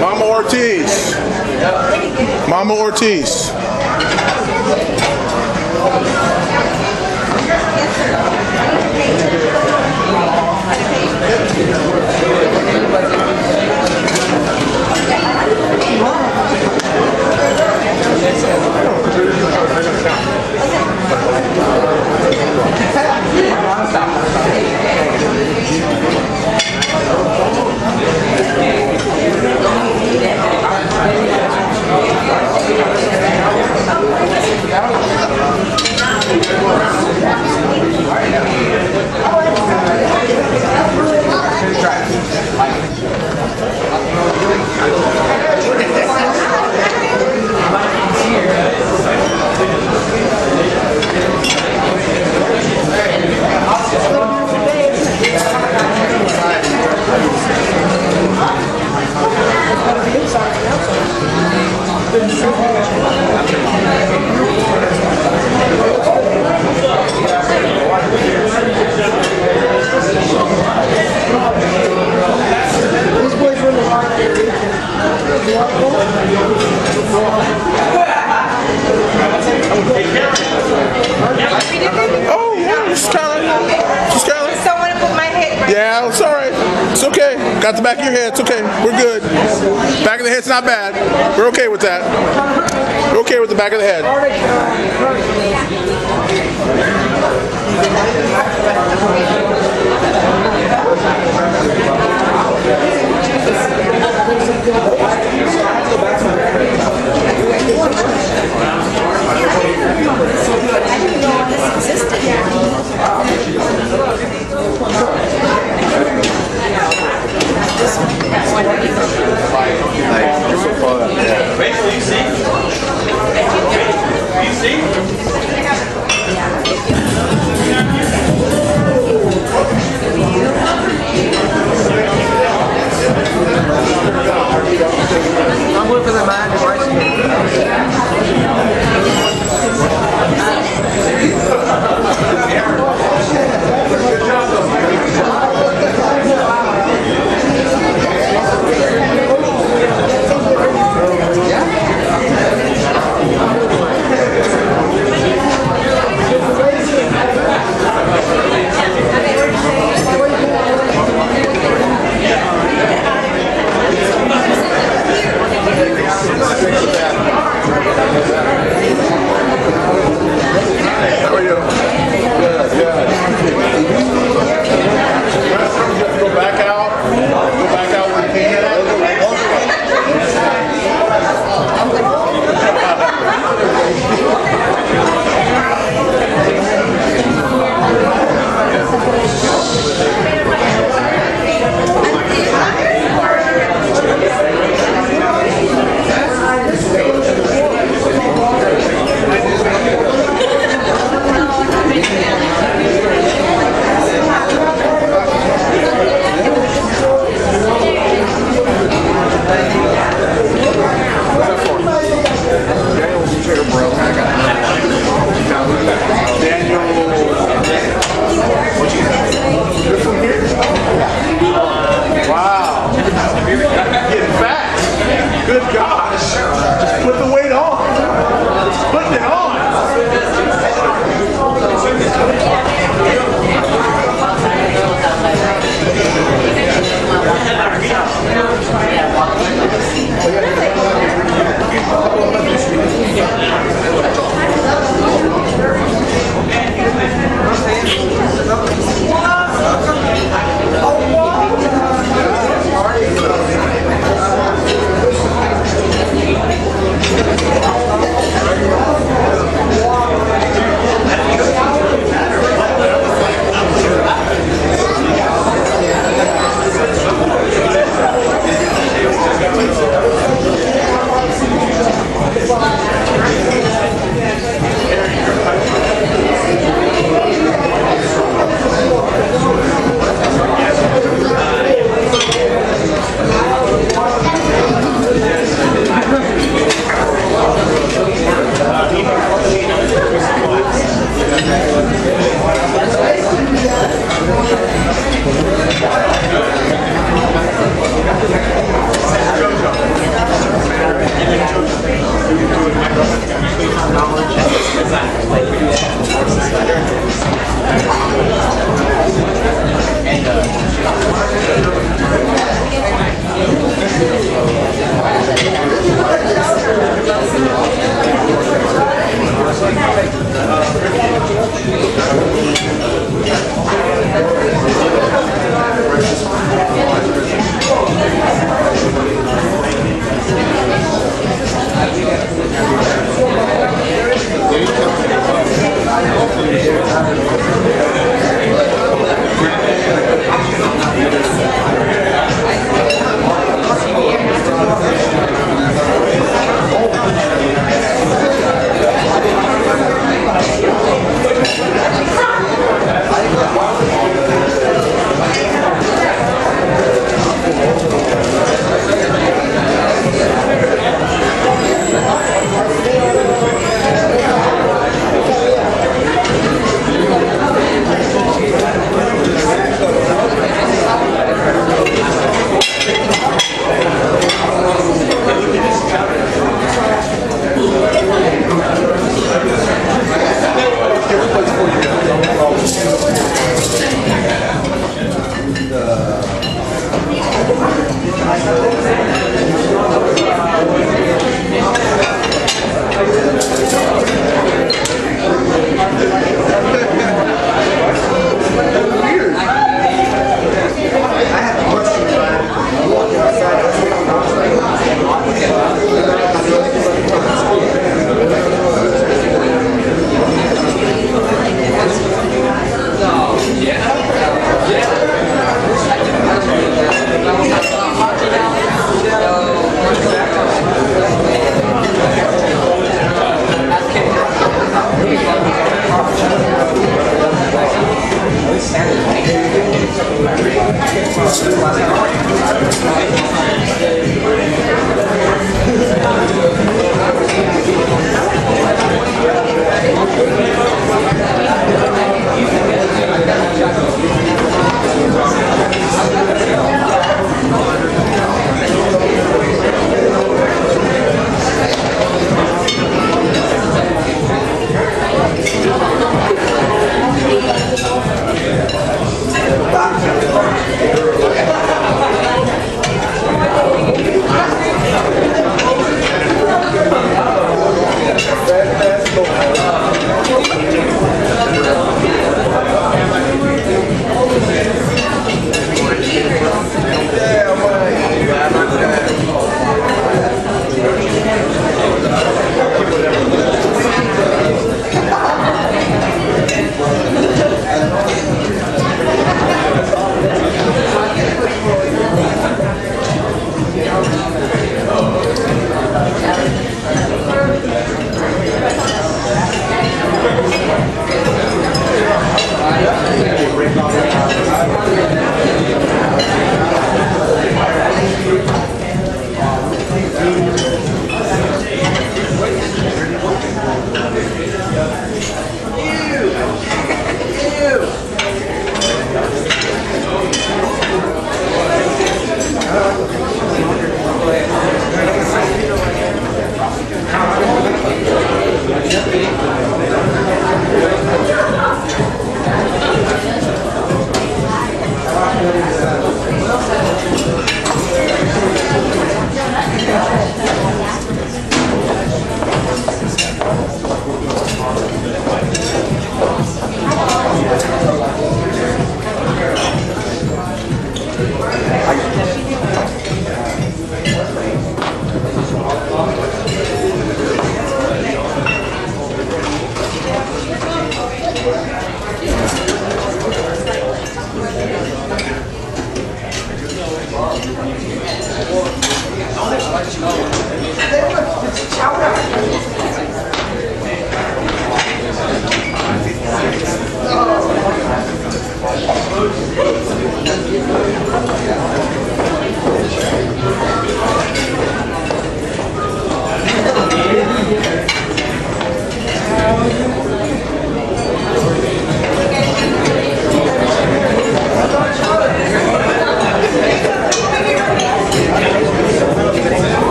Mama Ortiz. Mama Ortiz. Oh, yeah, just Skylar. Someone put my head right. Yeah, it's all right. It's okay. Got the back of your head. It's okay. We're good. Back of the head's not bad. We're okay with that. We're okay with the back of the head. I didn't know this existed. I'm looking for the mind device.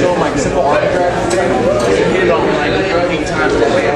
Show my simple autograph. Hit it on like 8 times a day.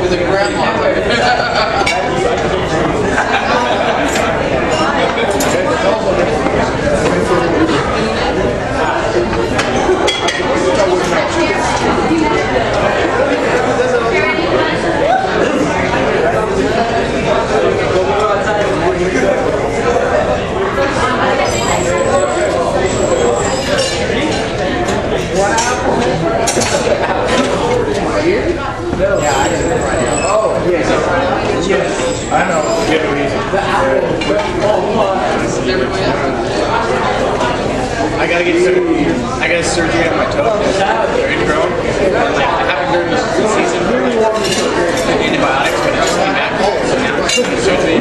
With a grandma. I know. I gotta get surgery. I got surgery on my toe. They're ingrown. I haven't during the season. Antibiotics, but it just came back. So now I'm getting surgery.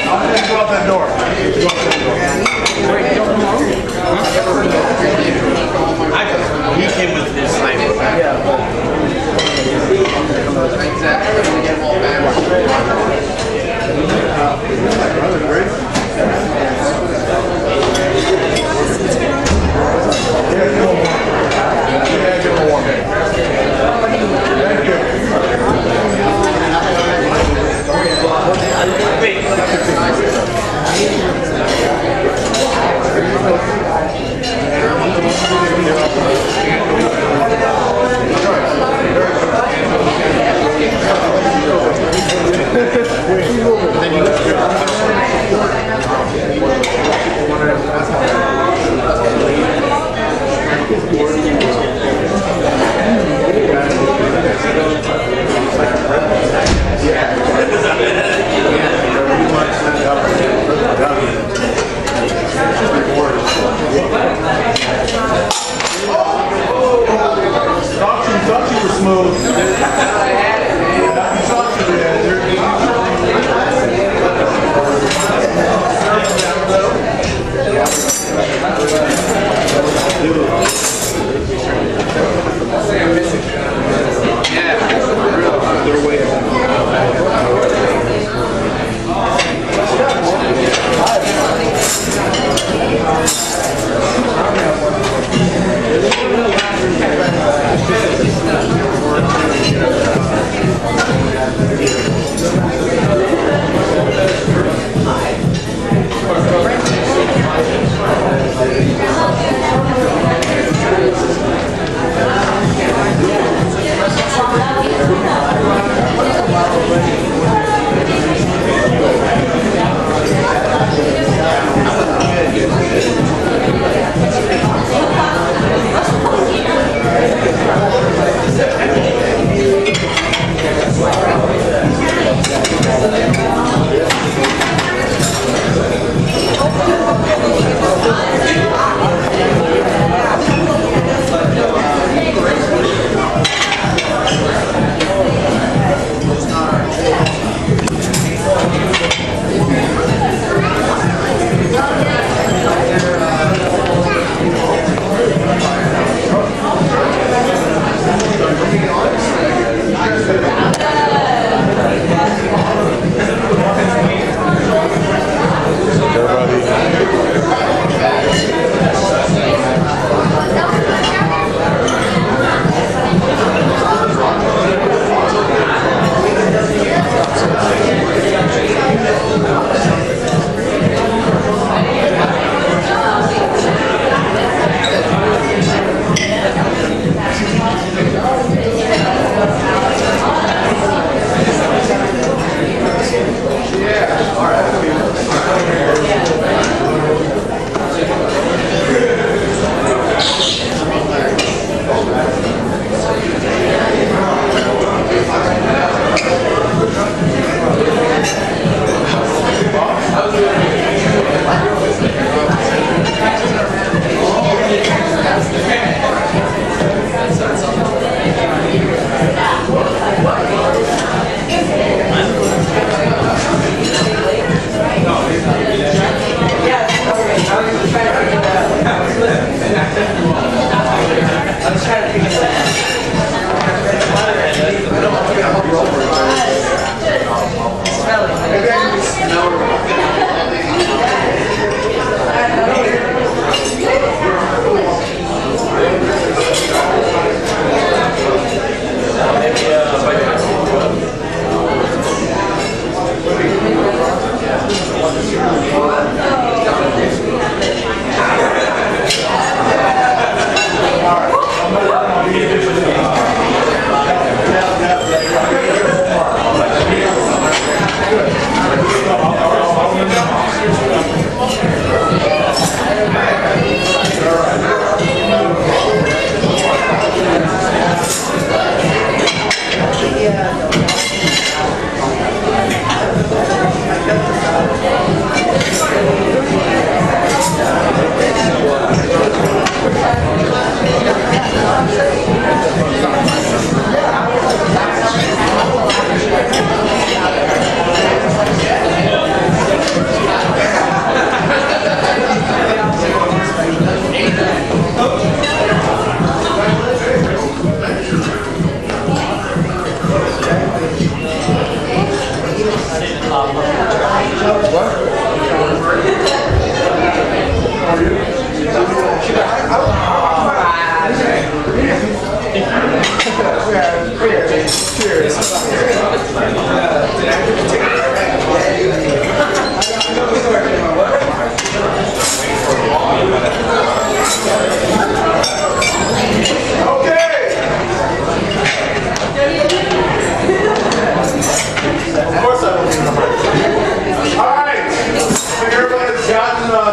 I'm gonna go out that door. He came with this knife.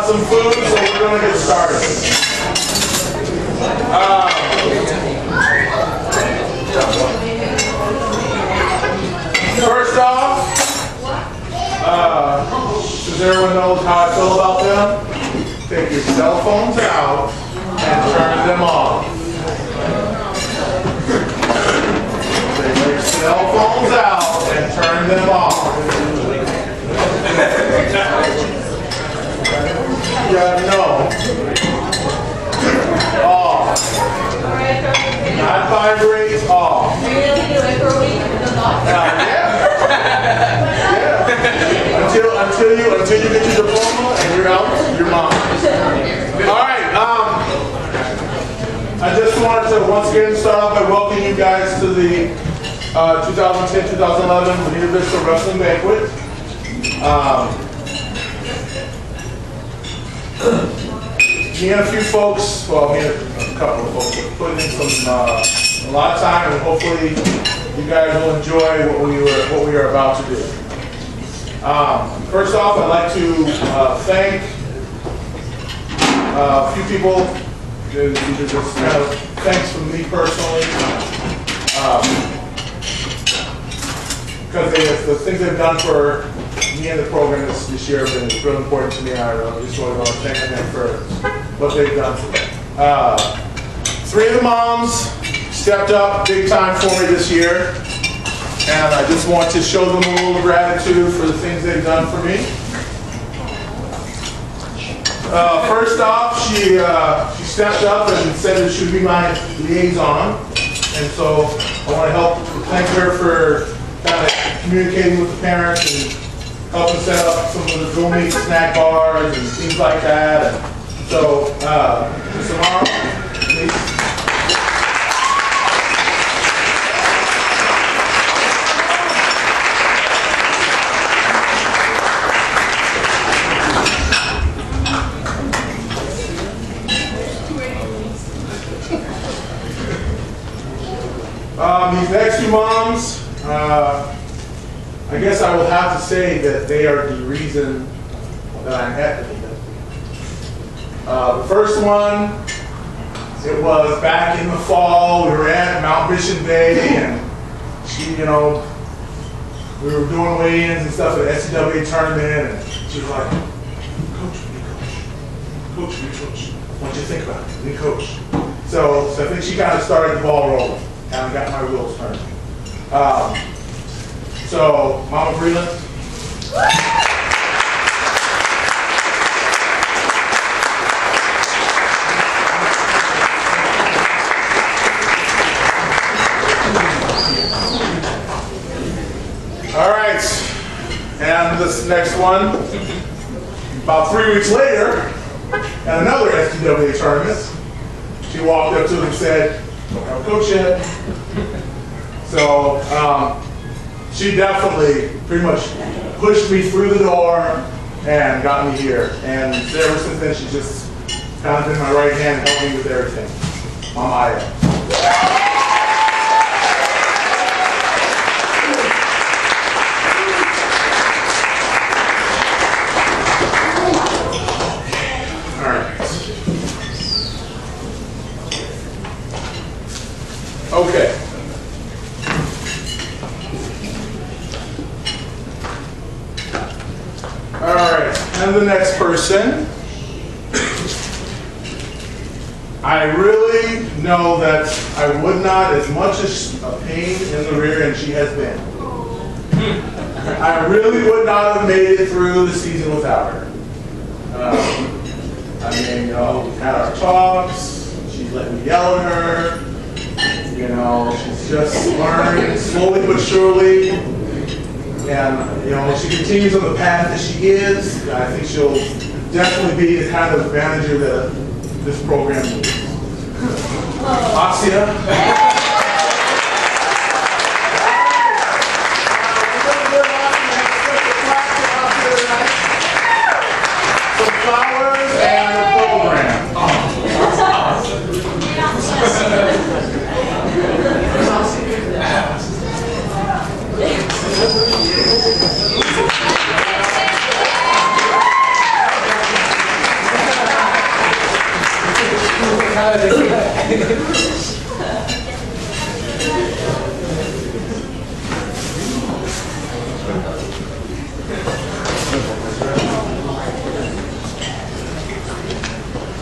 Some food, so we're going to get started. First off, since everyone knows how I feel about them, take your cell phones out and turn them off. Take your cell phones out and turn them off. Yeah, no. Off. Not vibrate, off. Yeah. Until you get your diploma and you're out your mom. Alright, I just wanted to once again start off by welcoming you guys to the 2010-2011 Bonita Vista Wrestling Banquet. Me and a few folks, well, me and a couple of folks, have put in a lot of time, and hopefully you guys will enjoy what we are about to do. First off, I'd like to thank a few people. These are just kind of thanks from me personally, because the things they've done for me and the program this year have been really important to me, and I just want to thank them for what they've done for me. 3 of the moms stepped up big time for me this year, and I just want to show them a little gratitude for the things they've done for me. First off, she stepped up and said that she would be my liaison, and so I want to thank her for kind of communicating with the parents and helping set up some of the Go Meat snack bars and things like that. And so, Samara, please. These next 2 moms, I guess I will have to say that they are the reason that I'm at Bonita. The first one, it was back in the fall. We were at Mount Mission Bay, and she, we were doing weigh-ins and stuff at the SCWA tournament, and she was like, Coach, what do you think about it? New coach. So I think she kind of started the ball rolling, and got my wheels turning. So, Mama Breland. All right, and this next one, about 3 weeks later, at another SCWA tournament, she walked up to him and said, "Don't have a coach yet." So, she definitely pretty much pushed me through the door and got me here. And ever since then, she's just kind of been my right hand, helping me with everything. Mama Aya. Okay. All right, and the next person. I really know that I would not, as much as a pain in the rear end she has been, I really would not have made it through the season without her. I mean, we've had our talks, she's let me yell at her, she's just learning slowly but surely. And, you know, she continues on the path that she is. I think she'll definitely be the kind of manager that this program needs. Asia. Flowers and the program.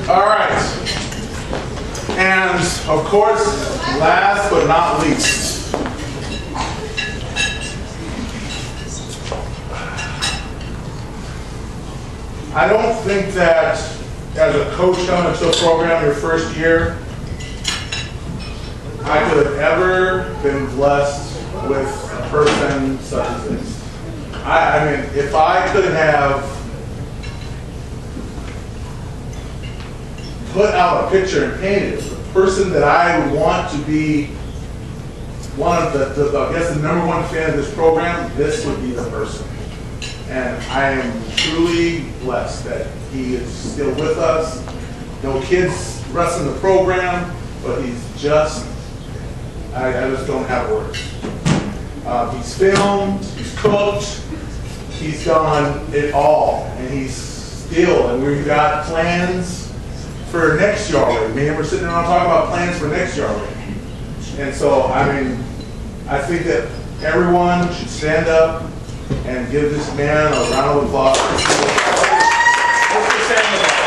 All right. And of course, last but not least, I don't think that as a coach coming into a program your first year, I could have ever been blessed with a person such as this. I mean, if I could have put out a picture and painted it, the person that I would want to be one of I guess the number one fan of this program, this would be the person. And I am truly blessed that he is still with us. No kids wrestling the program, but he's just, I just don't have words. He's filmed, he's cooked, he's done it all, and he's still, and we've got plans for next year already. Me and we're sitting around talking about plans for next year already. And so, I mean, I think that everyone should stand up and give this man a round of applause. Mr. Sandoval.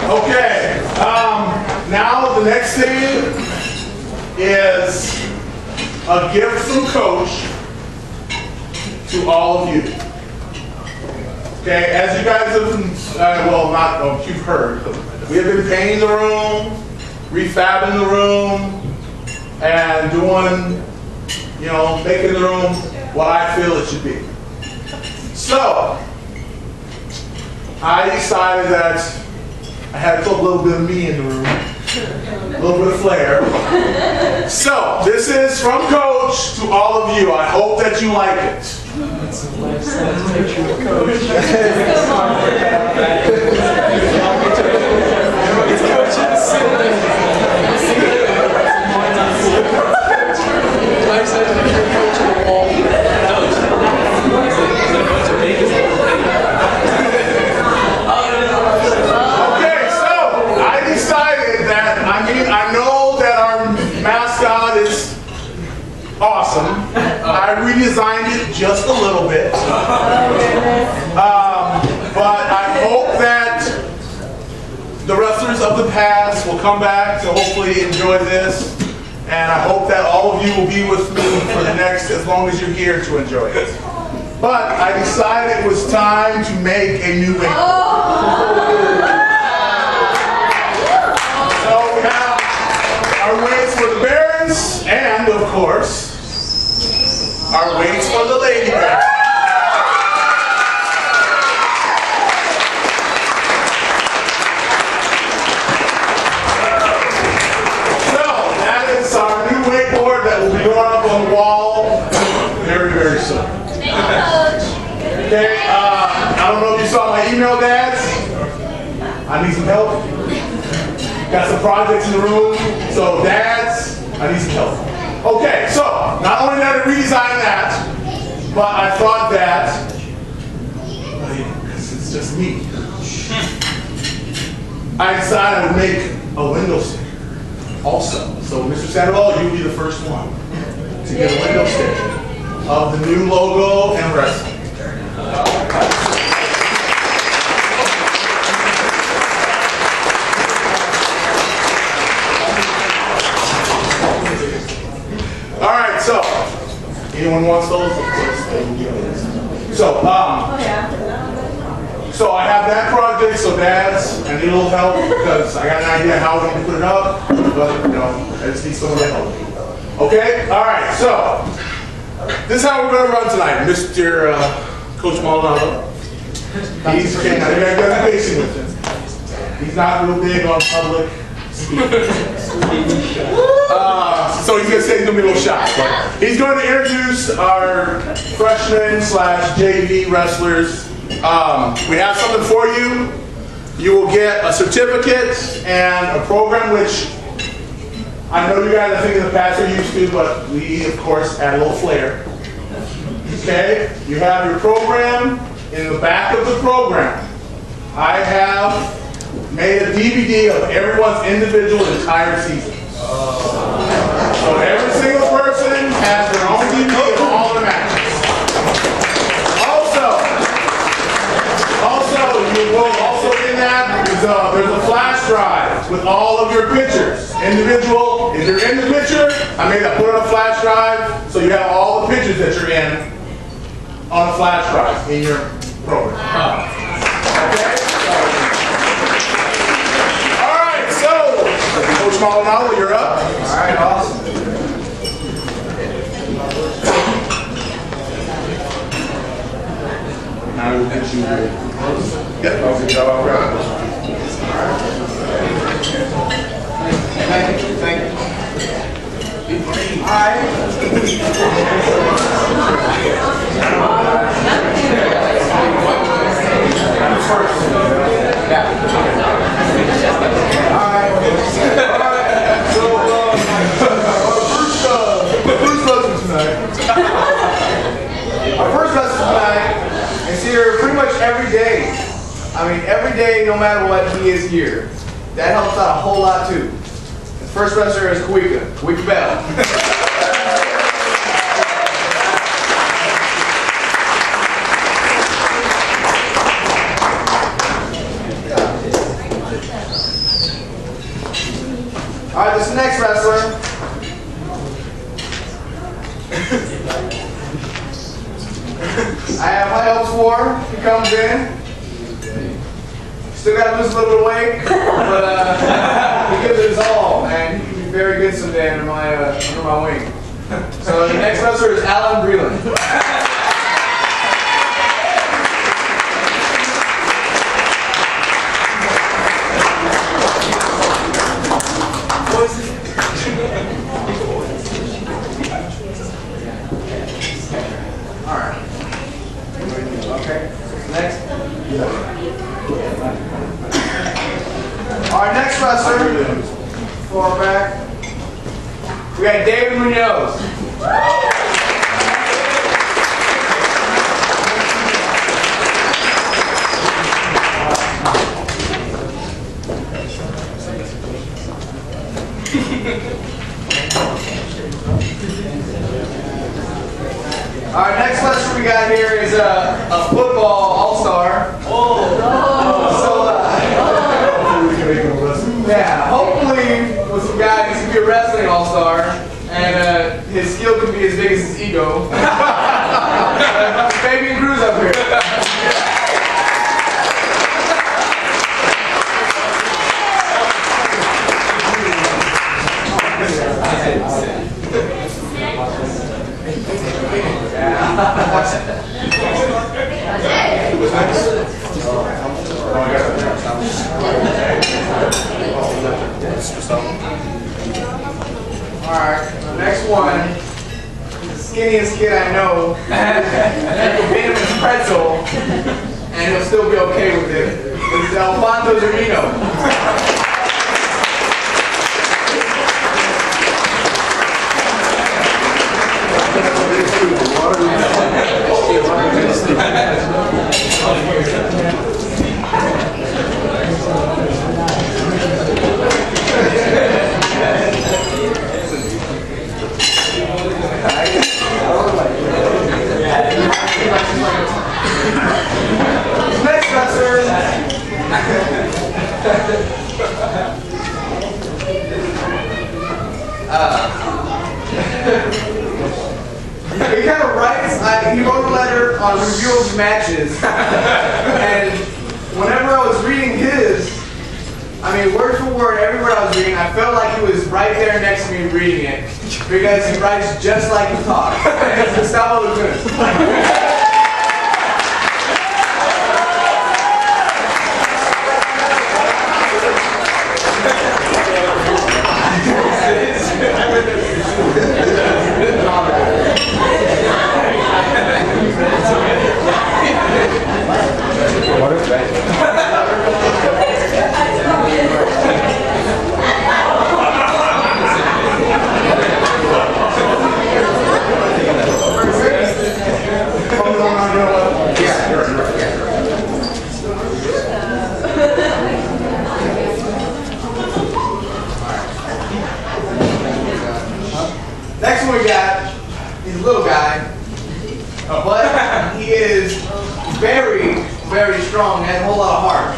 Okay, now the next thing is a gift from Coach to all of you. Okay, as you guys have, well, not, oh, you've heard, we have been painting the room, refabbing the room, and doing, you know, making the room what I feel it should be. So, I decided that I had to put a little bit of me in the room, a little bit of flair. So, this is from Coach to all of you. I hope that you like it. It's a life-size picture of Coach. It's Coach's life-size picture of Coach on the wall. Okay, so I decided that, I know that our mascot is awesome. I redesigned it just a little bit. But I hope that the wrestlers of the past will come back to hopefully enjoy this. And I hope that all of you will be with me for the next, as long as you're here to enjoy it. But I decided it was time to make a new wing. So we have our weights for the Barons, and of course, our weights for the Lady Barons. So that is our new wakeboard that will be going up on the wall very, very soon. Okay, I don't know if you saw my email, dads. I need some help. Got some projects in the room, so dads, I need some help. Okay, so not only did I redesign that, but I thought that, because it's just me, I decided I would make a window sticker also. So Mr. Sandoval, you would be the first one to get a window sticker of the new logo and wrestling. anyone wants those, of course, they will give those. So, so I have that project, so dads, I need a little help because I got an idea how I'm going to put it up, but you know, I just need someone to help me. Okay? Alright, so this is how we're going to run tonight. Mr. Coach Maldonado. He's okay, now you got to be patient with him. He's not real big on public speaking. So he's going to say he's going to be a little shy. But he's going to introduce our freshmen / JV wrestlers. We have something for you. You will get a certificate and a program which I know you guys, I think in the past are used to, but we of course add a little flair. Okay? You have your program. In the back of the program, I have made a DVD of everyone's individual entire season. So every single person has their own DVD of all their matches. You will also in that, there's a flash drive with all of your pictures. Individual, if you're in the picture, I made that put on a flash drive, so you have all the pictures that you're in on a flash drive in your program. Okay? Alright, so, Coach Maldonado, you're up. Alright, awesome. Now we'll get you here. Yep, good job all around. Thank you. Thank you. All right. Our first lesson tonight is here pretty much every day. I mean, every day, no matter what, he is here. That helps out a whole lot too. The first wrestler is Kawika Bell. All right, this next wrestler. I have high hopes for. He comes in. Still got to lose a little bit of weight, but he gives it his all, and he can be very good someday under my wing. So the next wrestler is Alan Breland. All right. Okay. Next. Our next wrestler, far back, we got David Munoz. Our next wrestler we got here is a football all-star. Yeah, hopefully with some guys, he can be a wrestling all-star, and his skill can be as big as his ego. Fabian Cruz up here. Alright, the next one is the skinniest kid I know. He'll beat him in pretzel, and he'll still be okay with it. It's Alfonso Zerino. Next wrestler on review of matches, and whenever I was reading his, I mean, word for word, every word I was reading, I felt like he was right there next to me reading it, because he writes just like he talks. It's Gustavo Lagunas. Next one we got, he's a little guy, but he is very, very strong, has a whole lot of heart.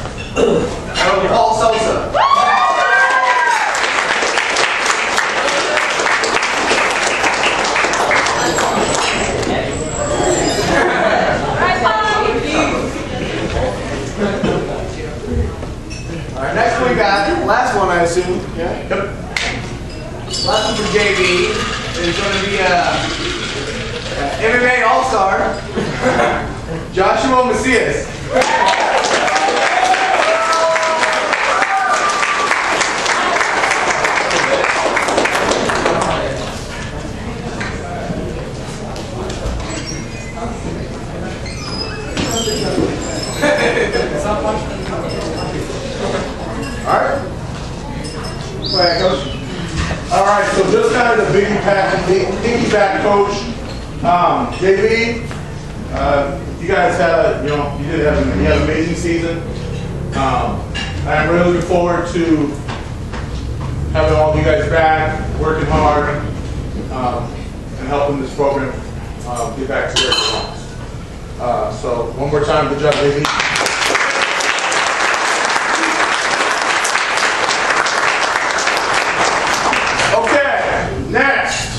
Paul Sosa. Alright, next one we got, last one I assume. Yeah. Yep. Last one for JV is going to be MMA All-Star, Joshua Macias. All right. Go ahead, Coach. All right, so just kind of the piggyback coach, JV. You guys had, you had an amazing season. I'm really looking forward to having all of you guys back, working hard, and helping this program get back to where it belongs. So one more time, good job, JV. Next,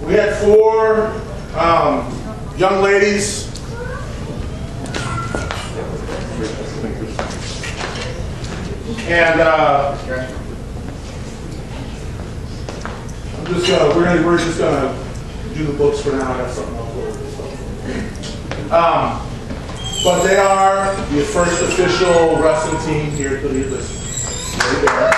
we had 4 young ladies. And we're just gonna do the books for now. I got something else. But they are the first official wrestling team here at the League. Right there.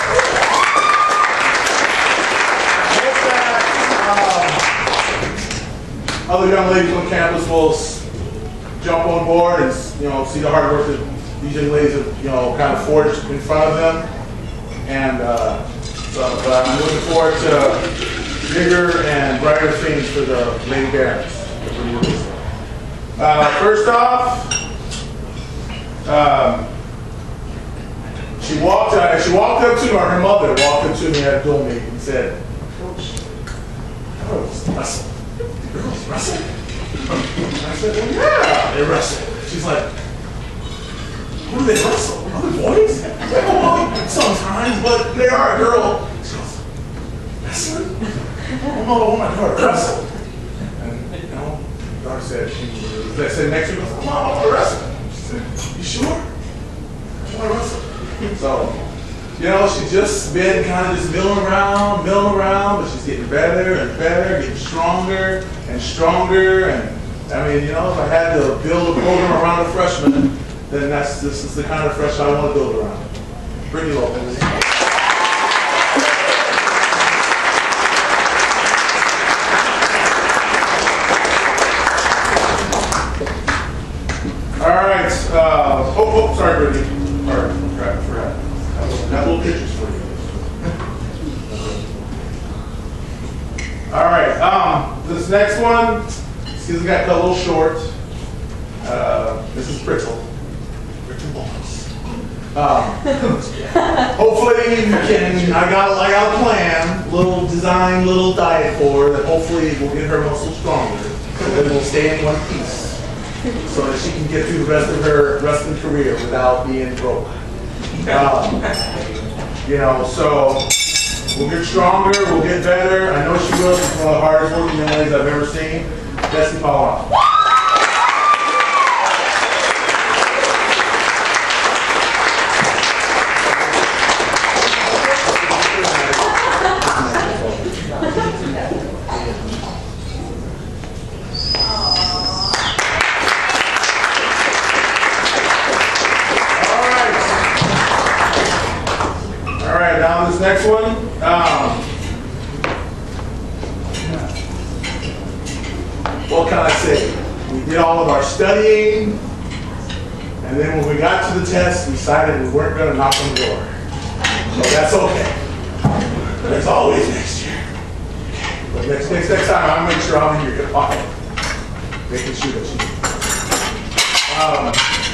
Other young ladies on campus will jump on board and see the hard work that these young ladies have kind of forged in front of them. And I'm looking forward to bigger and brighter things for the Lady Barons. First off, she walked up to me, or her mother walked up to me at a dual meet and said, "Coach, girls wrestle. Do girls wrestle?" And I said, "Well, yeah, they wrestle." She's like, "Who do they wrestle? Other boys?" I was like, "Oh, well, sometimes, but they are a girl." She goes, "Wrestling? Oh, no, I want my daughter to wrestle." And my daughter said, I said next week, "Mom, I want to wrestle." She said, "You sure? I want to wrestle." So, she's just been kind of just milling around, but she's getting better and better, getting stronger and stronger. And I mean, if I had to build a program around a freshman, then this is the kind of freshman I want to build around. Brittany Lopez. All right. Sorry, Brittany. I forgot. Got little pictures for you. All right. This next one, excuse me, got cut a little short. This is Brittle. Brittle Balls. Hopefully you can. I got a plan, little design, little diet for her that hopefully will get her muscles stronger, and then we'll stay in one piece, so that she can get through the rest of her wrestling career without being broke. So We'll get stronger, we'll get better. I know she will. She's one of the hardest working young ladies I've ever seen. Destiny Palomar. This next one, what can I say? We did all of our studying, and then when we got to the test, we decided we weren't going to knock on the door. So that's okay. There's always next year. But next time, I'll make sure I'm in your hip pocket, making sure that you.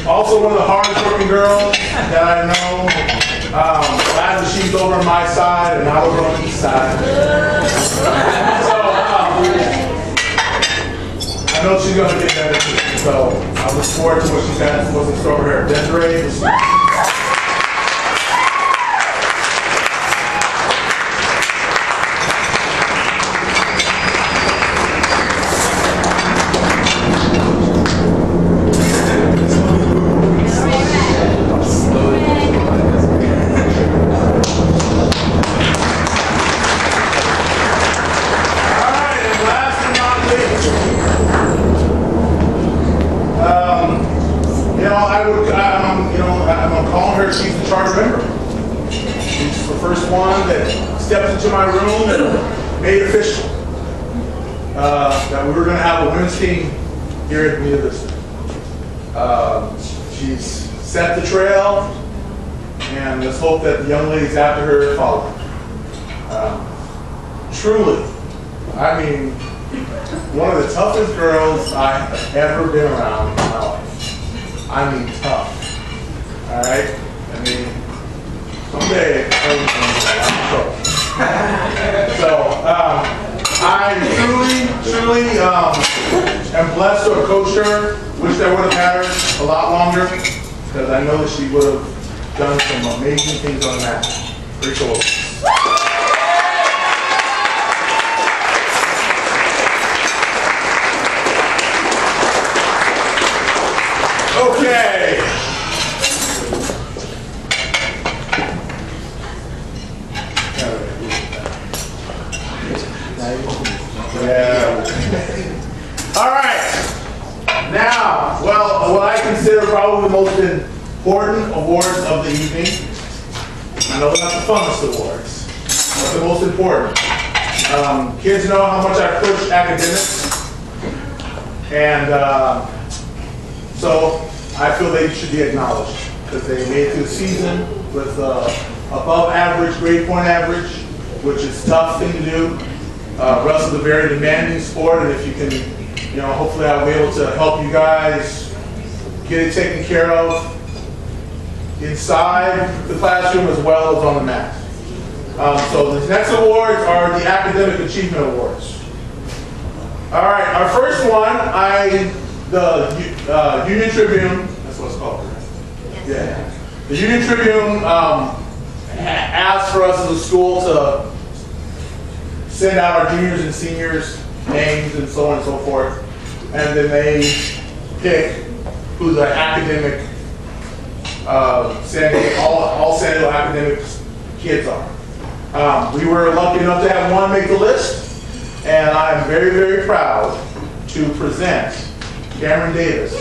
Also, one of the hardest working girls that I know. Glad that she's over on my side and not over on the east side. So, I know she's going to get better too. So, I look forward to what she's got, what's in store for her. Desiree. I'm calling her, she's the charter member. She's the first one that stepped into my room and made official that we were going to have a women's team here at Bonita Vista. She's set the trail, and let's hope that the young ladies after her follow. Truly, I mean, one of the toughest girls I've ever been around in my life. I mean tough. All right? I mean, someday everything's trouble. So, I truly am blessed to have coached her. Wish I would have had her a lot longer, because I know that she would have done some amazing things on that. Pretty cool. Okay. Yeah. All right. Now, well, what I consider probably the most important awards of the evening. I know they're not the funnest awards, but the most important. Kids know how much I push academics, and so I feel they should be acknowledged because they made it through the season with above average grade point average, which is a tough thing to do. Wrestling is a very demanding sport, and if you can, hopefully I'll be able to help you guys get it taken care of inside the classroom as well as on the mat. So the next awards are the Academic Achievement Awards. All right, our first one, the Union Tribune, that's what it's called, right? Yeah. The Union Tribune asked for us as a school to send out our juniors and seniors names and so on and so forth, and then they pick who the academic all San Diego academic kids are. We were lucky enough to have one make the list, and I'm very, very proud to present Cameron Davis.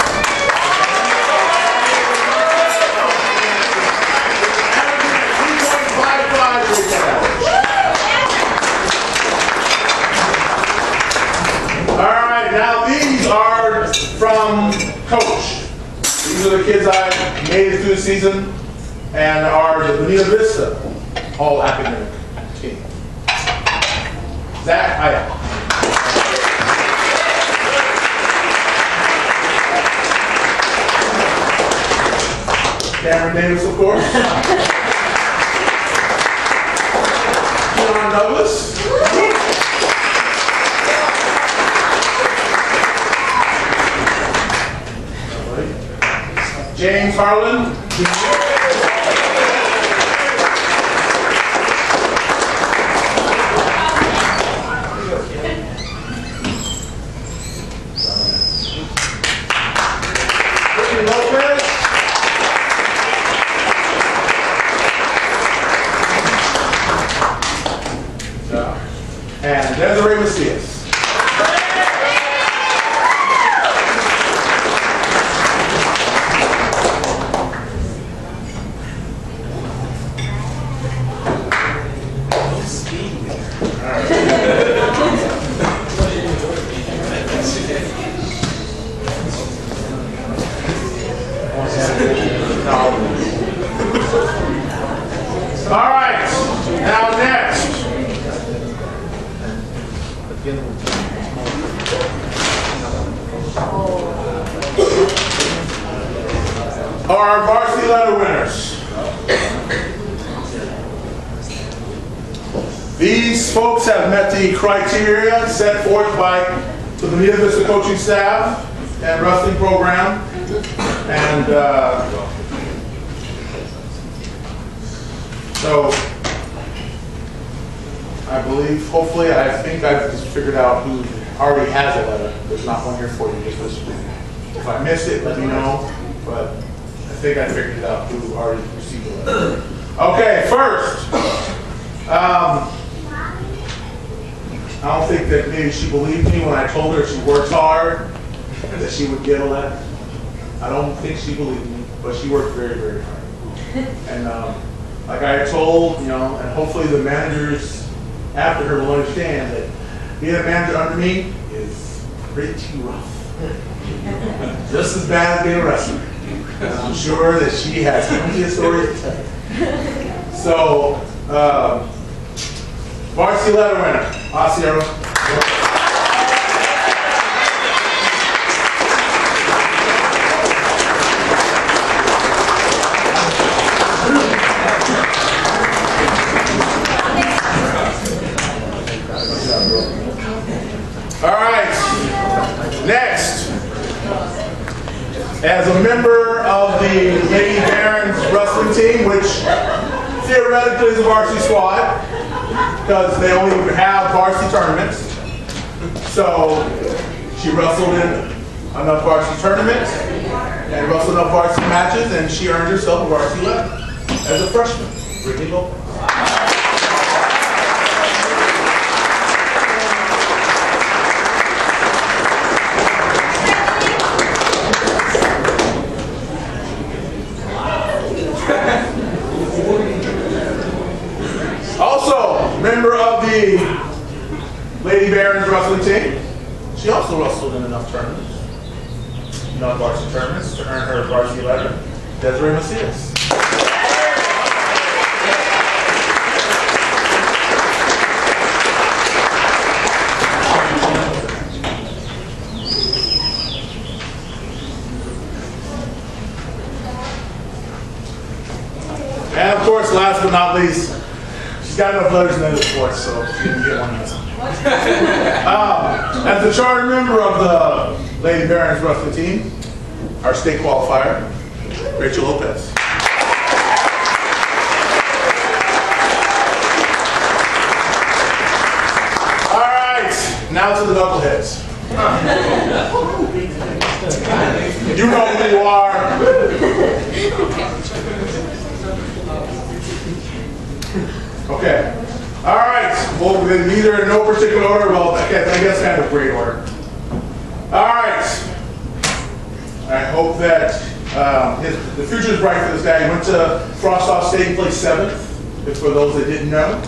Now these are from Coach. These are the kids I made it through the season and are the Bonita Vista all academic team. Zach Ayala. Cameron Davis, of course. John Douglas. James Harlan. and Desiree Macias. All right, now next. Our varsity letter winners. These folks have met the criteria set forth by the Bonita Vista coaching staff and wrestling program. And so I believe, hopefully, I think I've just figured out who already has a letter. There's not one here for you, just listen. If I missed it, let me know. But I think I figured it out who already received a letter. Okay, first. I don't think that maybe she believed me when I told her she works hard, that she would get a letter. I don't think she believed me, but she worked very, very hard. And like I had told, you know, and hopefully the managers after her will understand that being a manager under me is pretty rough. Just as bad as being a wrestler. And I'm sure that she has plenty of stories to tell. So, varsity letter winner, Asiero. All right, next. As a member of the Lady Barons wrestling team, which theoretically is a varsity squad, because they only have varsity tournaments. So she wrestled in enough varsity tournaments and wrestled enough varsity matches, and she earned herself a varsity letter as a freshman. Brittany Lopez. Member of the Lady Barons wrestling team. She also wrestled in enough tournaments, enough varsity tournaments to earn her varsity letter, Desiree Macias. And of course, last but not least, she's got enough letters in other sports, so you can get one of those. As the charter member of the Lady Barons wrestling team, our state qualifier, Rachel Lopez. All right, now to the knuckleheads. You know who you are. Okay. All right. Well, neither in no particular order. Well, I guess kind of great order. All right. I hope that the future is bright for this guy. He went to Frost State and placed 7th. It's for those that didn't know.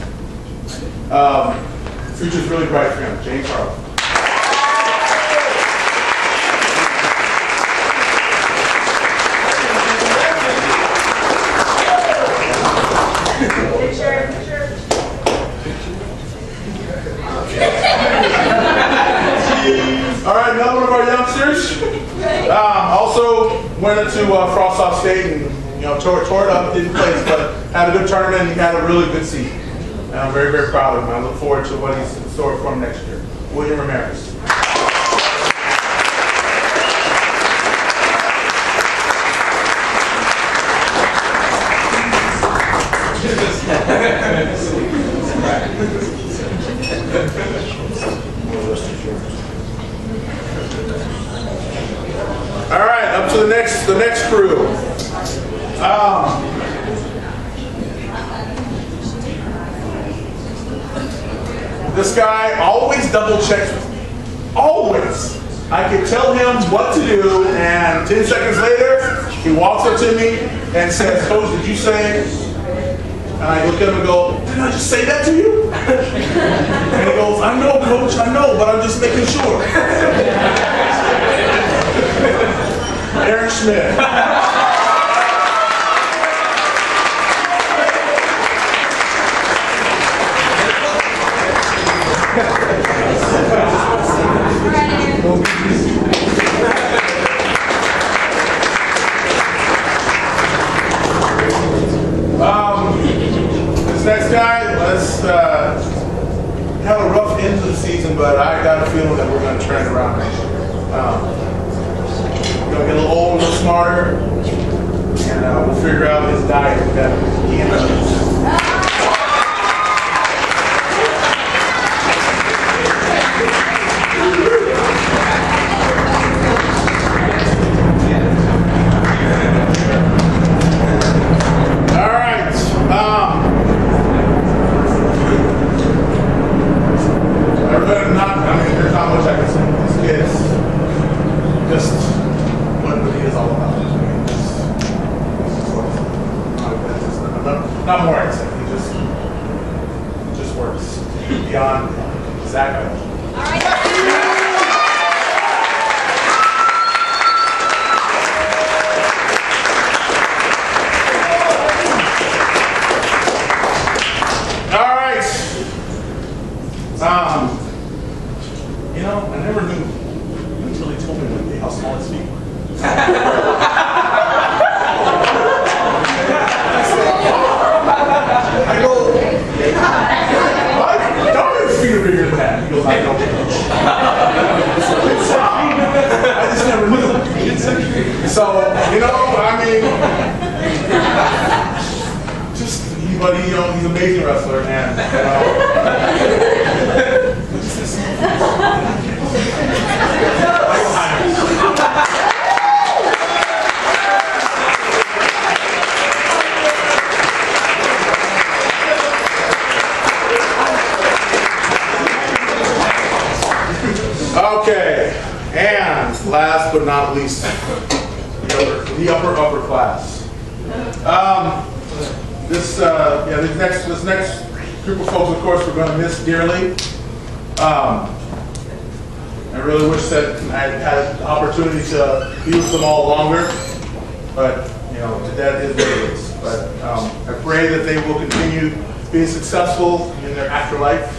The future is really bright for him. James Harlow. All right, another one of our youngsters also went into Frost State and tore it up, didn't place, but had a good tournament and he had a really good season. And I'm very, very proud of him. I look forward to what he's in store for him next year. William Ramirez. All right, up to the next crew. This guy always double checks with me. Always. I can tell him what to do, and 10 seconds later, he walks up to me and says, "Coach, did you say?" And I look at him and go, "Did I just say that to you?" And he goes, "I know, Coach, I know, but I'm just making sure." Aaron Schmidt. This next guy, let's have a rough end to the season, but I got a feeling that we're going to turn it around. We're going to get a little old, a little smarter, and we'll figure out his diet that he and not more exciting. He just works beyond Zach. All right. All right. You know, I never knew until he told me one day how small his feet were. I go, what? Dominic's feet are bigger than that. He goes, I don't know. I just never knew. So, you know, I mean, just, but he, you know, he's an amazing wrestler, man. Okay, and last but not least, the upper class. This next group of folks, of course, we're going to miss dearly. I really wish that I had the opportunity to be with them all longer, but you know, that is what it is. But I pray that they will continue being successful in their afterlife.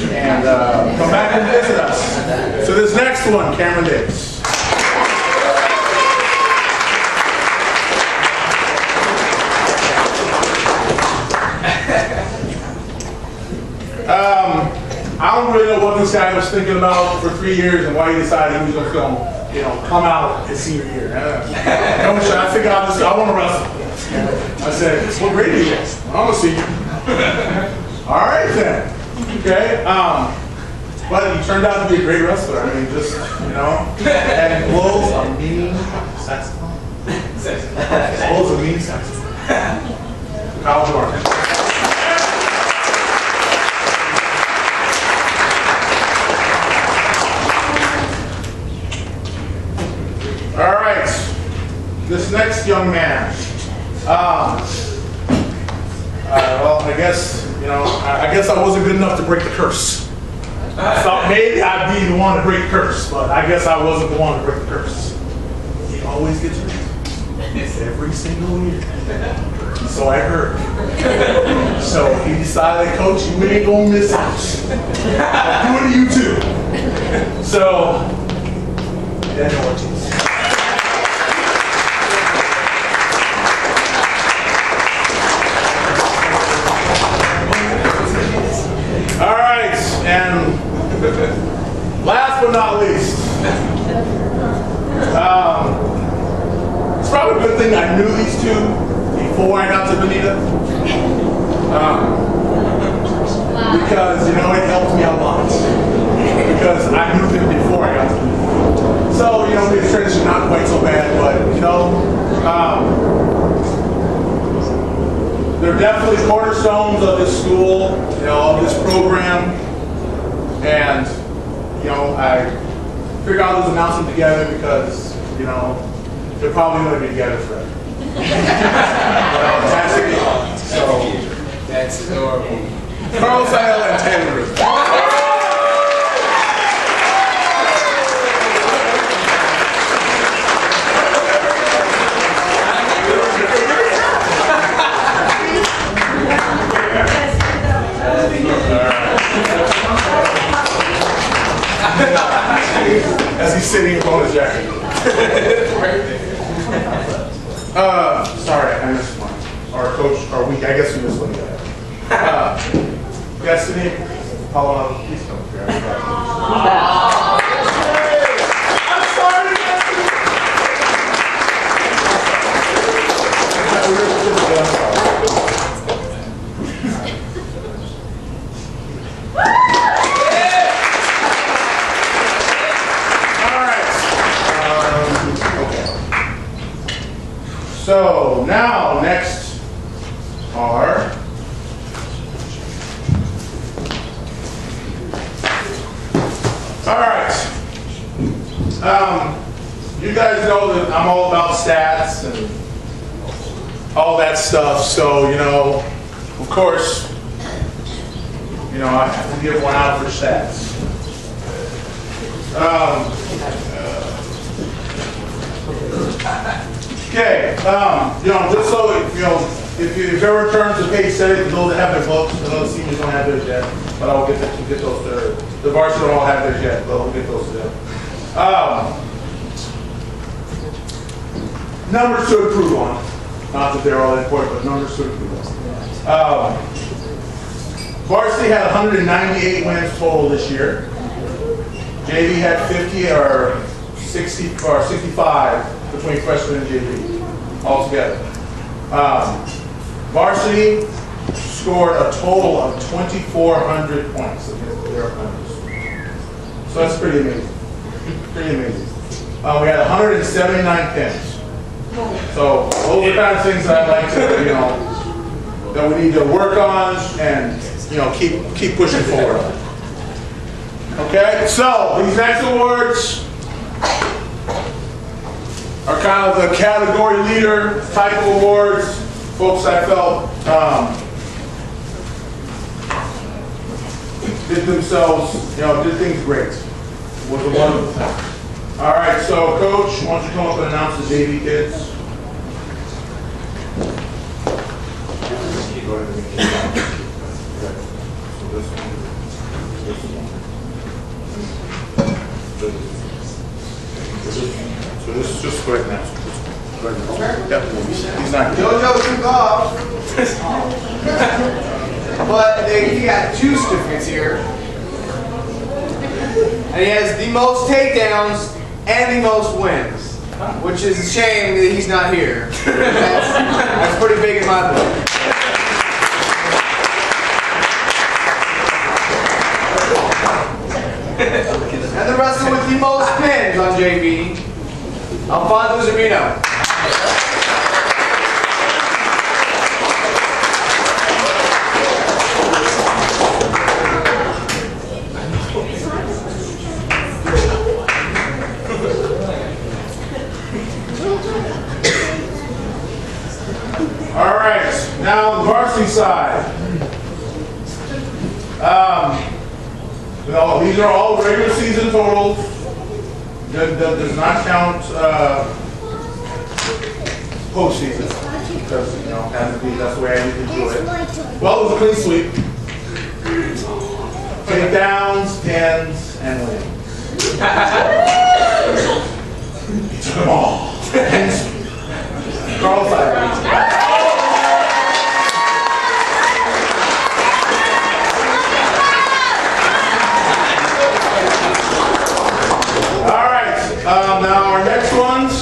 And come back and visit us. So this next one, Cameron Davis. I don't really know what this guy was thinking about for 3 years and why he decided he was going to, you know, come out his senior year. I think I want to wrestle. I said, "What grade are you in?" "I'm a senior." All right then. Okay, but he turned out to be a great wrestler. I mean, just, you know, and blows a mean saxophone. Blows a mean saxophone. Kyle Jordan. All right, this next young man. Well, I guess, you know, I guess I wasn't good enough to break the curse. I thought maybe I'd be the one to break the curse, but I guess I wasn't the one to break the curse. He always gets hurt. Every single year. So I heard. So he decided, "Coach, you ain't gonna miss out. I'm doing it to you too." So, Daniel Ortiz. All right, and last but not least, it's probably a good thing I knew these two before I got to Bonita, because, you know, it helped me a lot, because I knew them before I got to Bonita. So, you know, the transition not quite so bad, but, you know, they're definitely cornerstones of this school, you know, of this program. And, you know, I figured I'll just announce them together because, you know, they're probably going to be together forever. That's adorable. Carlos Ayala and Taylor Ruth. As he's sitting upon his jacket. Sorry, I missed one. Our coach, I guess we missed one together. Destiny, Paula, please come up here. I'm sorry, Destiny. So now, next are all right. You guys know that I'm all about stats and all that stuff. So you know, of course, you know I have to give one out for stats. Okay, you know, just so you know, if you ever turn to page 70, for those that have their books, I know the seniors don't have theirs yet, but I'll get those there. The varsity don't all have theirs yet, but we'll get those to them. Numbers to improve on. Not that they're all important, but numbers to improve on. Varsity had 198 wins total this year. JV had 50 or 60 or 65 between freshman and JV altogether. Varsity scored a total of 2,400 points against their opponents. So that's pretty amazing. Pretty amazing. We had 179 pins. So those are the kind of things that I'd like to, you know, that we need to work on and, you know, keep pushing forward. Okay, so these next awards are kind of the category leader type of awards. Folks I felt did themselves, you know, did things great. Was a wonderful thing. All right, so Coach, why don't you come up and announce the JV kids? Go ahead and so this is just go ahead and answer. Go ahead and answer. He's not here. JoJo took off. But he got 2 certificates here. And he has the most takedowns and the most wins. Which is a shame that he's not here. That's pretty big in my book. And the wrestler with the most pins on JV, Alfonso Zamino. All right, now the varsity side. Well, these are all regular season totals. That does not count postseason because you know that's the way I usually do it. Well, it was a clean sweep. Takedowns, pins, and wins. He took them all. Carl Cyber. Now our next ones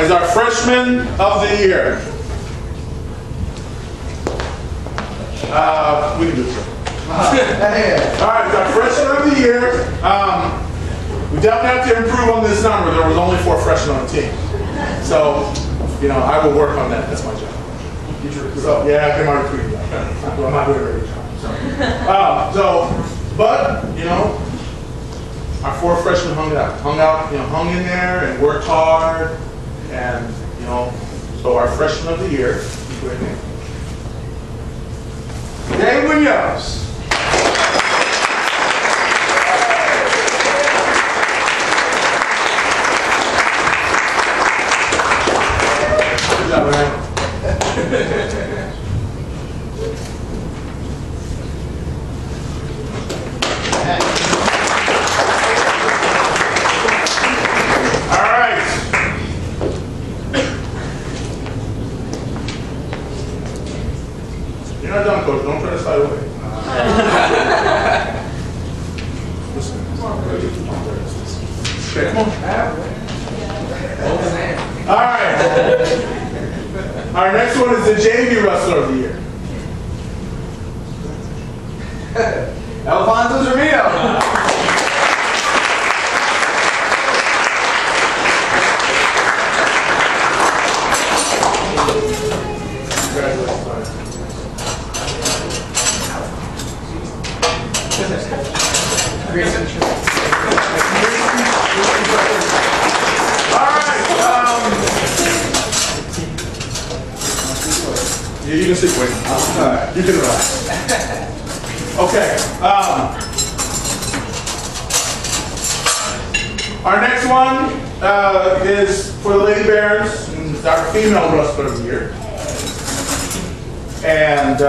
is our freshman of the year. We can do this. All right, our freshman of the year. We definitely have to improve on this number. There was only 4 freshmen on the team, so you know I will work on that. That's my job. So yeah, I'm not recruiting. I'm not doing a great job. But you know, our 4 freshmen hung in there and worked hard, and you know, so our freshman of the year. Dave Munoz. Good job, man. All right. You're not done, Coach. Don't try to slide away. Listen. Okay, come on. All right. Our next one is the JV Wrestler of the Year. Alfonso Tremino. You can sit wait. You can relax. Okay. Our next one is for the Lady Bears. It's our female wrestler of the year. And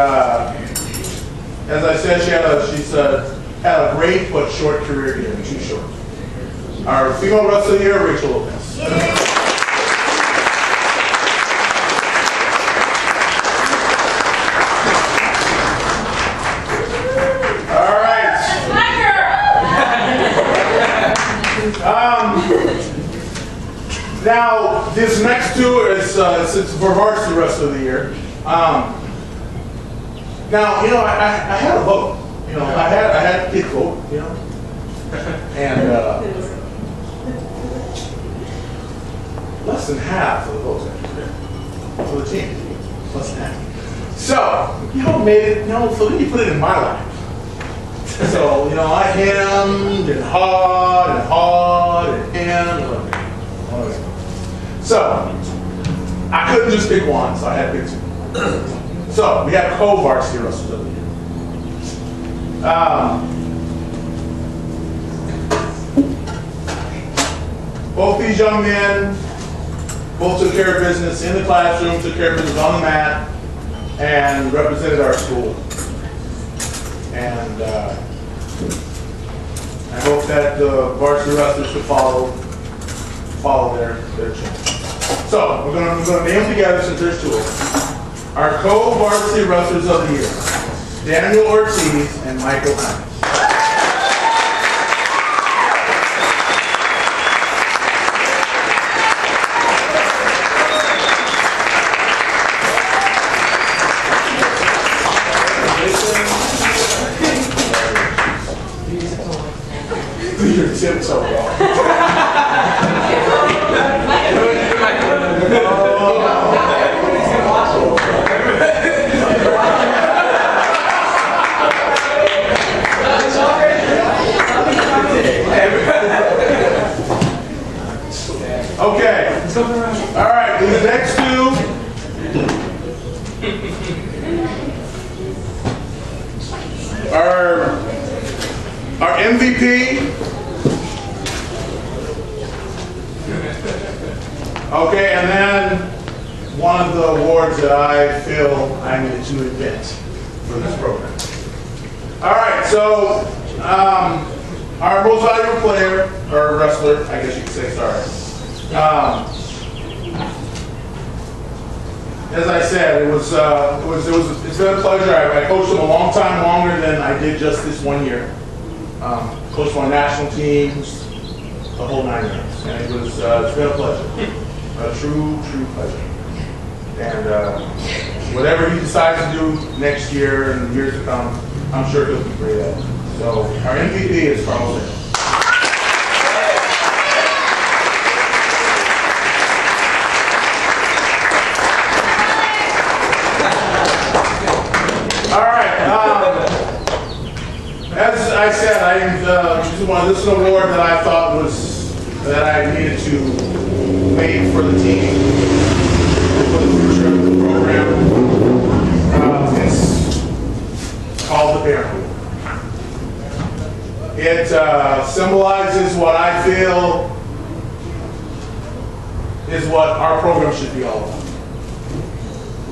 as I said, she's had a great but short career here. Too short. Our female wrestler of the year, Rachel Lopez. Now, this next two is for varsity wrestler of the year. Now, you know, I had a vote. You know, I had kids vote. You know, and less than half of the votes for the team. Less than half. So, you know, made it. You know, so then you put it in my life. So, you know, I hemmed and hawed and hemmed. So, I couldn't just pick one, so I had to pick 2. So, we have co-varsity wrestlers of the year. Both these young men both took care of business in the classroom, took care of business on the mat, and represented our school. And I hope that the varsity wrestlers should follow their chance. So we're going to name them together since there's 2 of them. Our co-varsity wrestlers of the year: Daniel Ortiz and Michael Hines. Your tips are wrong. Okay. All right. These next 2 are our MVP. Okay, and then one of the awards that I feel I needed to invent for this program. All right, so our most valuable player, or wrestler, I guess you could say, sorry. As I said, it's been a pleasure. I coached them a long time, longer than I did just this 1 year. Coached on national teams, the whole 9 years, and it's been a pleasure. A true pleasure. And whatever he decides to do next year and the years to come, I'm sure he'll be great at it. So our MVP is Carlos Hill. All right. As I said, this is an award that I thought that I needed to make for the team, for the future of the program. It's called the Barron Award. It symbolizes what I feel is what our program should be all about.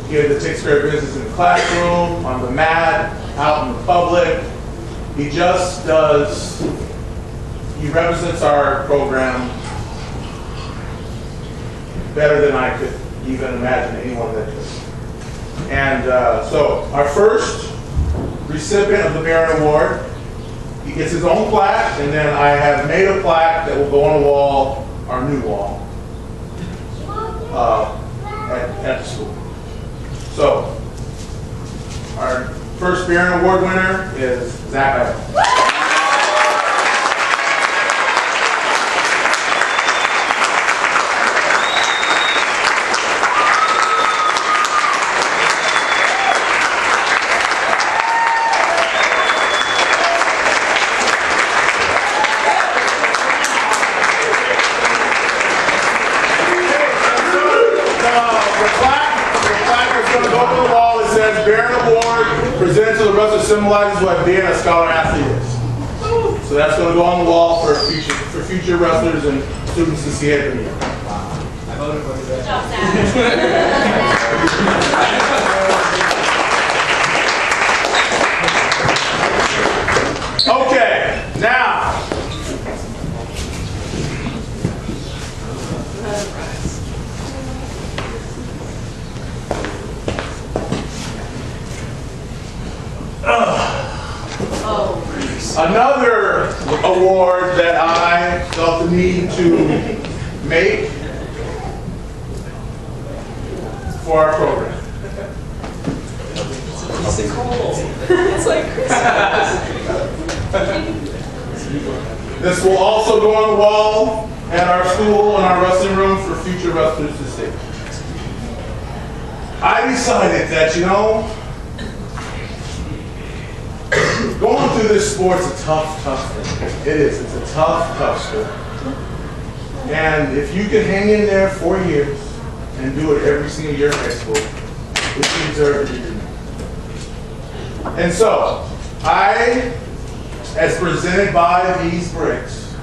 A kid that takes care of business in the classroom, on the mat, out in the public. He represents our program better than I could even imagine anyone that could. And so our first recipient of the Barron Award, he gets his own plaque, and then I have made a plaque that will go on a wall, our new wall, at the school. So, our first Barron Award winner is Zach Evans. Presented to the Russell symbolizes what being a scholar athlete is. So that's going to go on the wall for future wrestlers and students to see every year. I voted for you. Okay, now. Another award that I felt the need to make for our program. It's like This will also go on the wall at our school in our wrestling room for future wrestlers to see. I decided that, going through this sport's a tough thing. It is. It's a tough sport. And if you can hang in there 4 years and do it every single year in high school, you deserve it. And so, I, as presented by these bricks,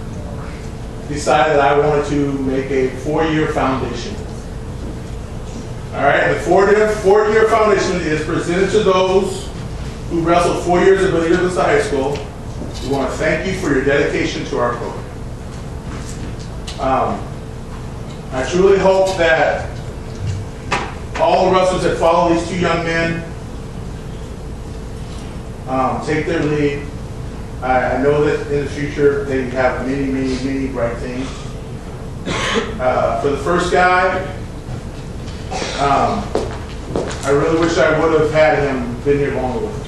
decided I wanted to make a 4-year foundation. All right, the four-year foundation is presented to those who wrestled 4 years of Leaderless High School. We want to thank you for your dedication to our program. I truly hope that all the wrestlers that follow these two young men take their lead. I know that in the future they have many bright things. For the first guy, I really wish I would have had him been here longer with me.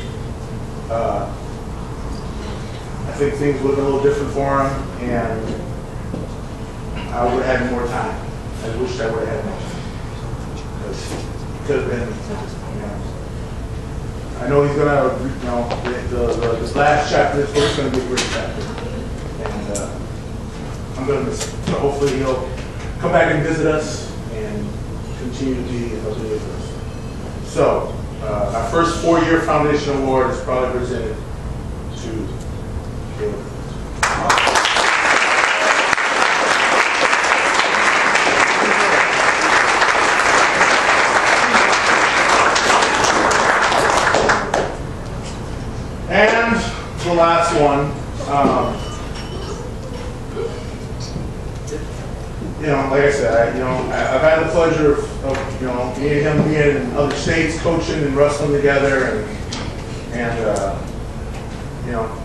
I think things would have been a little different for him, and I would have had more time. I wish I would have had more time. Because it could have been, I know he's going to, this last chapter of this book is going to be a great chapter. And I'm going to miss him. So hopefully he'll come back and visit us and continue to be a leader with us. So, our first 4-year foundation award is probably presented to Caleb. And the last one, like I said, I've had the pleasure of me and him being in other states, coaching and wrestling together, and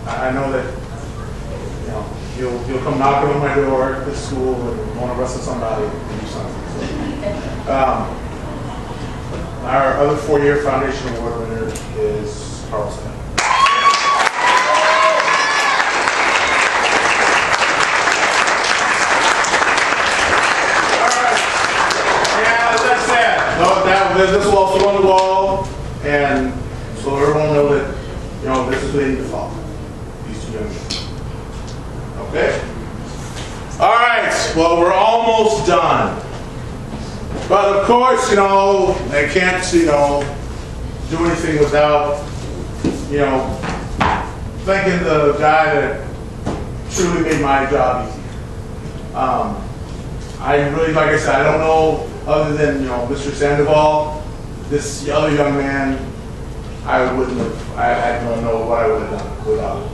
I know that he'll come knocking on my door at the school and want to wrestle somebody and do something. So, our other 4-year foundation award winner is Carlson. This will also go on the wall, and so everyone will know that this is what they need to follow. young man. Okay? All right, well, we're almost done. But of course, you know, I can't, you know, do anything without, you know, thanking the guy that truly made my job easy. I really, like I said, I don't know, other than, you know, Mr. Sandoval, this other young man, I wouldn't have, I don't know what I would have done without him.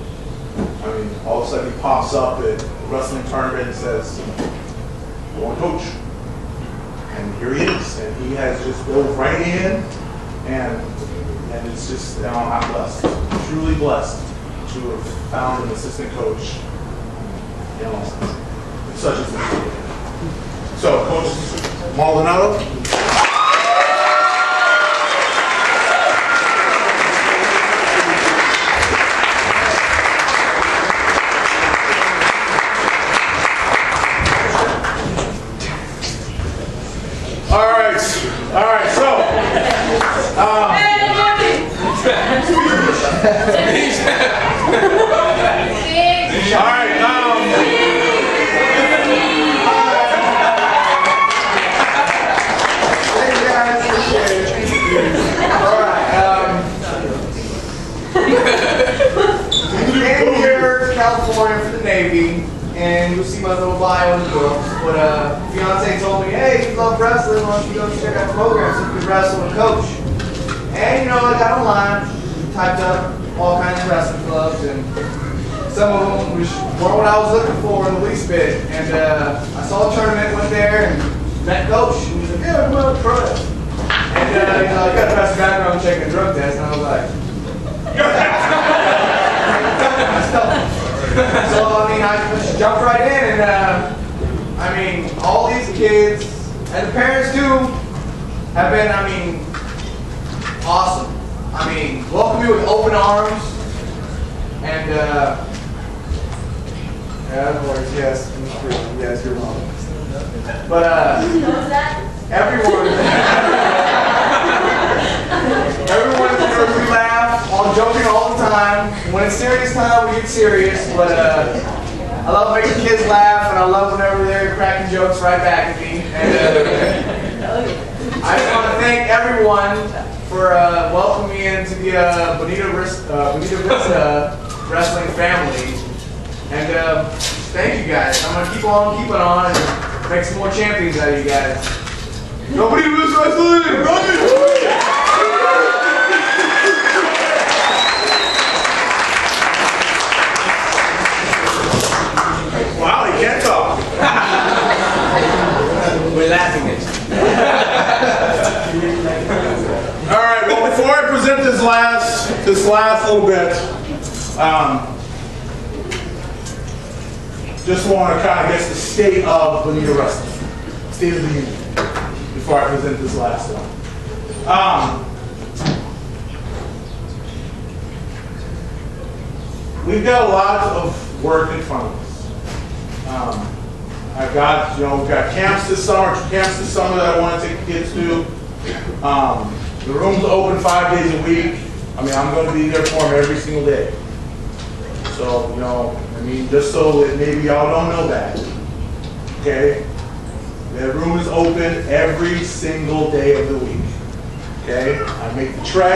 I mean, all of a sudden he pops up at a wrestling tournament and says, "I want to coach." And here he is, and he has just dove right in, and it's just, you know, I'm blessed, truly blessed to have found an assistant coach, you know, such as this. So, Coach Maldonado. All right, so, all right, came here to California for the Navy, and you'll see my little bio in the book. But fiance told me, "Hey, you love wrestling, why don't you go check out the program so you can wrestle and coach?" And you know, I got online, typed up all kinds of wrestling clubs, and some of them weren't what I was looking for in the least bit. And I saw a tournament, went there, and met Coach. And he was like, "Yeah, we're going to pro." And you know, you got to pass the background check and drug test, and I was like, so, I mean, I just jumped right in, and I mean, all these kids, and the parents too, have been, I mean, awesome. I mean, welcome me with open arms, and, yeah, of course, yes, yes, you're wrong. But, everyone, everyone's here, we laugh, all joking all the time. When it's serious time, we get serious, but, I love making kids laugh, and I love whenever they're cracking jokes right back at me. And I just want to thank everyone for welcoming me into the Bonita Vista wrestling family. And thank you guys. I'm going to keep on keeping on and make some more champions out of you guys. Bonita Vista Wrestling! Wow, he can't talk. We're laughing at you. All right, well, before I present this last little bit, just want to kind of guess the state of Bonita Wrestling, state of the union, before I present this last one. We've got a lot of work in front of us. I've got, you know, we've got camps this summer that I want to take the kids to. The room's open 5 days a week. I mean, I'm going to be there for them every single day. So, you know, I mean, just so that maybe y'all don't know that. Okay? The room is open every single day of the week. Okay? I make the trek.